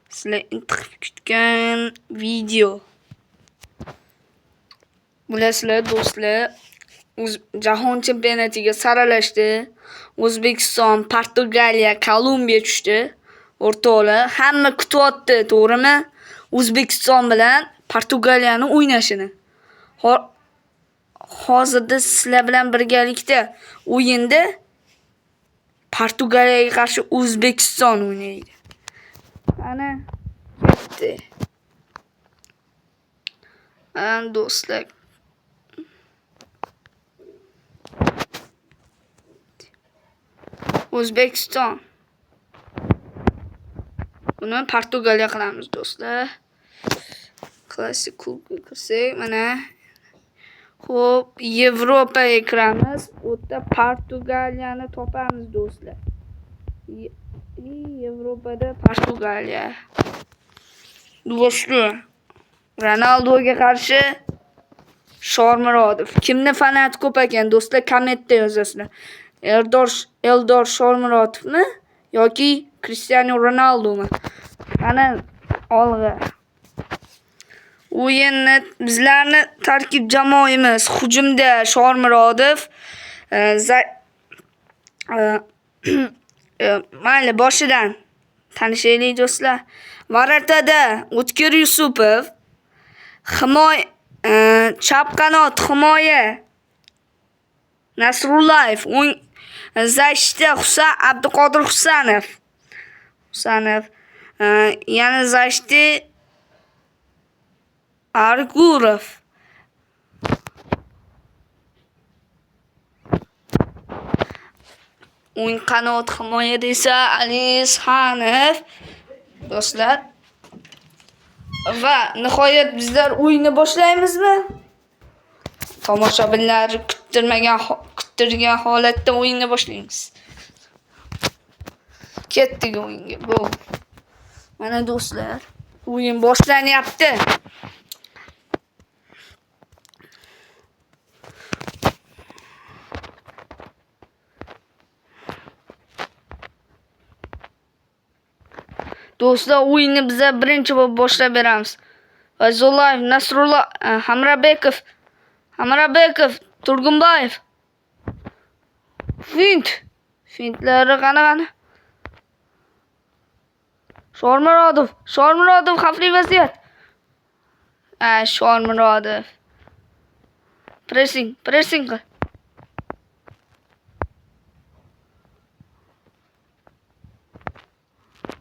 Sizlar intiqib kutgan video. Bilasizlar do'stlar, jahon chempionatiga saralashdi. O'zbekiston, Portugaliya, Kolumbiya tushdi. O'rtoqlar, hamma kutyapti, to'g'rimi? O'zbekiston bilan Portugaliyani o'ynashini. Hozirda sizlar bilan birgalikda o'yinda Portugaliyaga qarshi O'zbekiston o'ynaydi. Ana ketdi. Ana do'stlar. O'zbekiston. Buni Portugaliya qilamiz do'stlar. Klassik klubga kirsak, mana xo'p, Yevropaga kiramiz. U yerda Portugaliyani topamiz do'stlar. Yevropada Portugaliya. Do'stlar, Ronaldoga qarshi Shormurodov. Kimni fanati ko'p ekan do'stlar, kommentda yozasizlar. Eldor Shormurodovmi yoki Cristiano Ronaldomi? Qani olg'a. O'yinni bizlarni tarkib jamoamiz hujumda Shormurodov, mayli boshidan tanishaylik do'stlar. Varatada O'tkir Yusupov, himoya chap qanot himoya Nasrullayev, Zashda Abduqodir Husanov. Yana Zashda Argurov. O'ng qanot himoyada esa Alis Hanov. Do'stlar, va nihoyat bizlar o'yinni boshlaymizmi? Tomoshabinlar kuttirgan holatda o'yinni boshlaymiz. Ketdik o'yinga. Bu. Mana do'stlar, o'yin boshlanyapti. Do'stlar, o'yinni biz birinchi bo'lib boshlab beramiz. Fayzullayev, Nasrullah, Hamrabekov, Turg'unboyev. Fintlari qani. Shormurodov, xavfli vaziyat. Shormurodov. Pressing qil.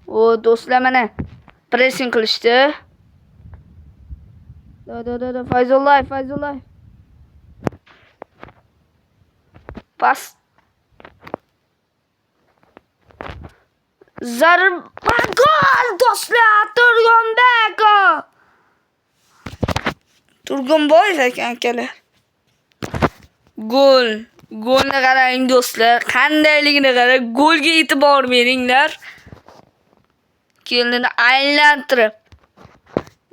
O do'stlar, mana pressing qilishdi. Fayzullayev. Pas. Zarba gol do'stlar, Turg'unboyev ekan akalar. Golni qarang do'stlar, qandayligini qarang, golga e'tibor beringlar. Kelini aylantirib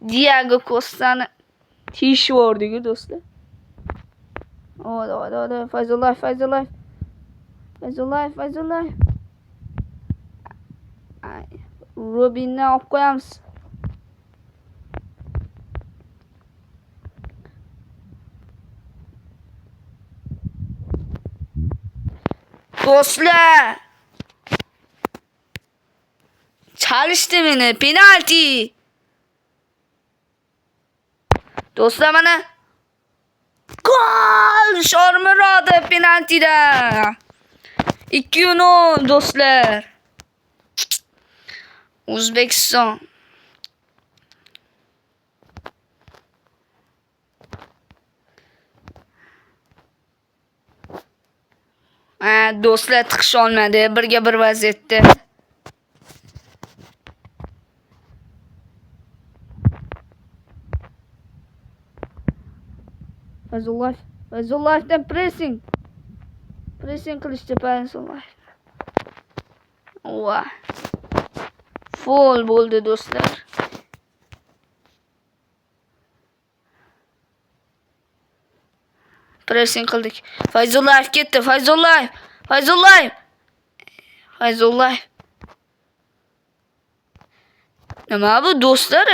Diego Costani tishib yubordi-ku do'stlar. Fayzullayev. Robinni olib qo'yamiz. Do'stlar, chalishdi meni, penalti. Do'stlar, mana gol! Shormurodov penaltida. 2-0 do'stlar. O'zbekiston. Do'stlar tiqish olmadi, birga bir vaziyatda. Fayzullayevdan pressing qilishdi Fayzullayev. Foul bo'ldi do'stlar. Pressing qildik. Fayzullayev ketdi. Fayzullayev. Nima bu do'stlar?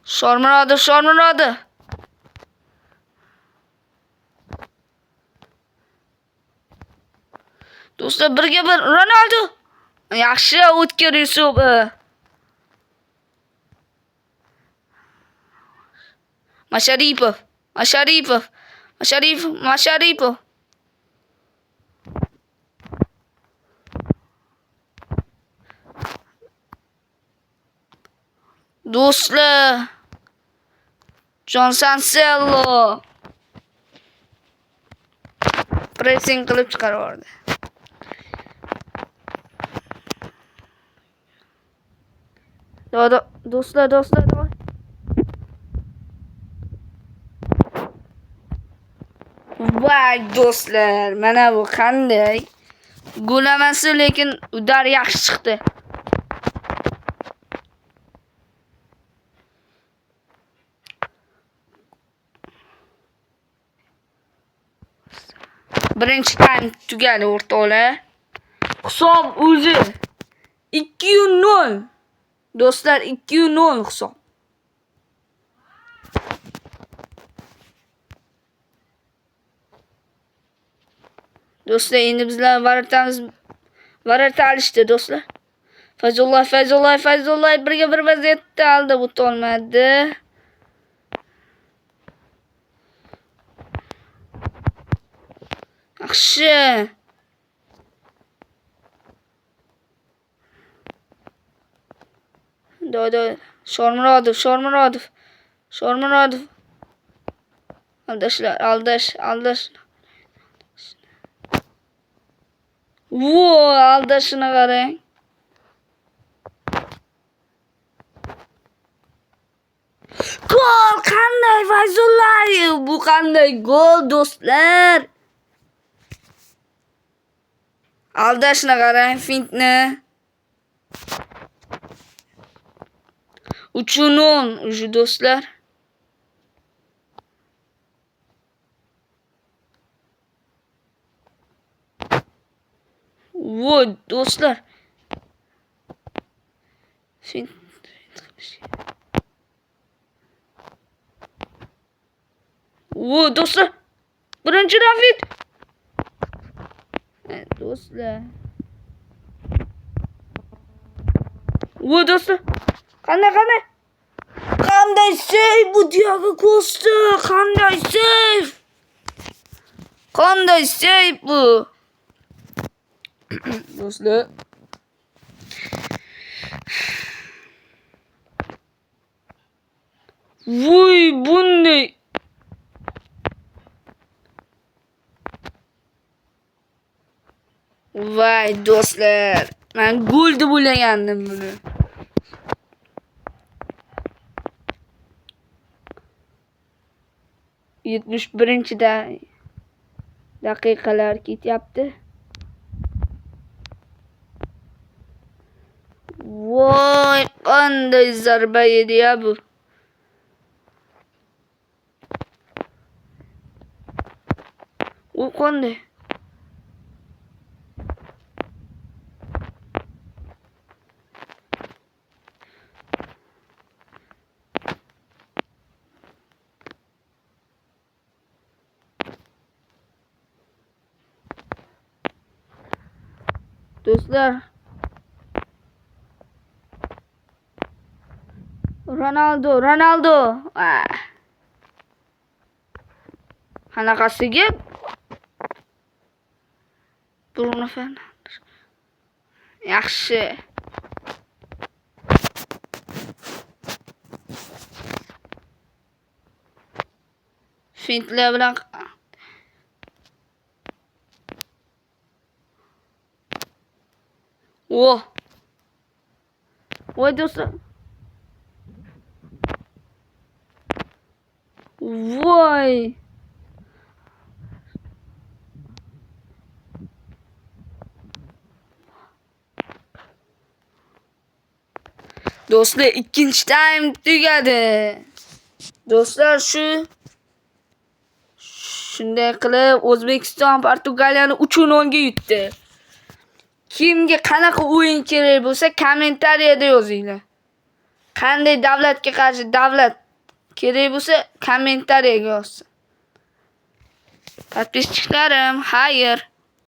Shormurodi. Do'stlar, birga bir Ronaldo. Yaxshi o'tkir Yusuf. Masharipov. Do'stlar, Jon Cancelo pressing qilib chiqarib yubordi. Do'stlar. Voy do'stlar, mana bu qanday? Gol emas, lekin udar yaxshi chiqdi. Birinchi taym tugadi o'rtoqlar. Hisob o'zi 2-0. Do'stlar, 2-0 hisob. Do'stlar, endi bizlar varata alishdi do'stlar. Fayzulloh birga bir vaziyatda aldi, o'tolmadi. Yaxshi. Shormurodov. Aldash. Aldashini qarang. Gol! Qanday Fayzulloh? Bu qanday gol do'stlar? Aldashini qarang, fintni. 3-0 уже do'stlar. Do'stlar. Fint. Do'stlar. Birinchi Rafid. Do'stlar. Do'stlar. Qanday save bu Diego Costa? Qanday save bu? Do'stlar. Bunday. Voy do'stlar, men gol deb o'ylagandim buni. Yetmish birinchi daqiqalar ketyapti. Voy, qanday zarba yedi ya bu. U qanday? Do'stlar, Ronaldo. Qanaqasiga? Bruno Fernandes. Yaxshi. Fintlar bilan voy do'stlar. Voy. Do'stlar, ikkinchi taym tugadi. Do'stlar, Shunday qilib O'zbekiston Portugaliyani 3-0 ga yutdi. Kimga qanaqa o'yin kerak bo'lsa, kommentariyada yozinglar. Qanday davlatga qarshi davlat kerak bo'lsa, kommentariyaga yozsin. Подписчиklarim, xayr.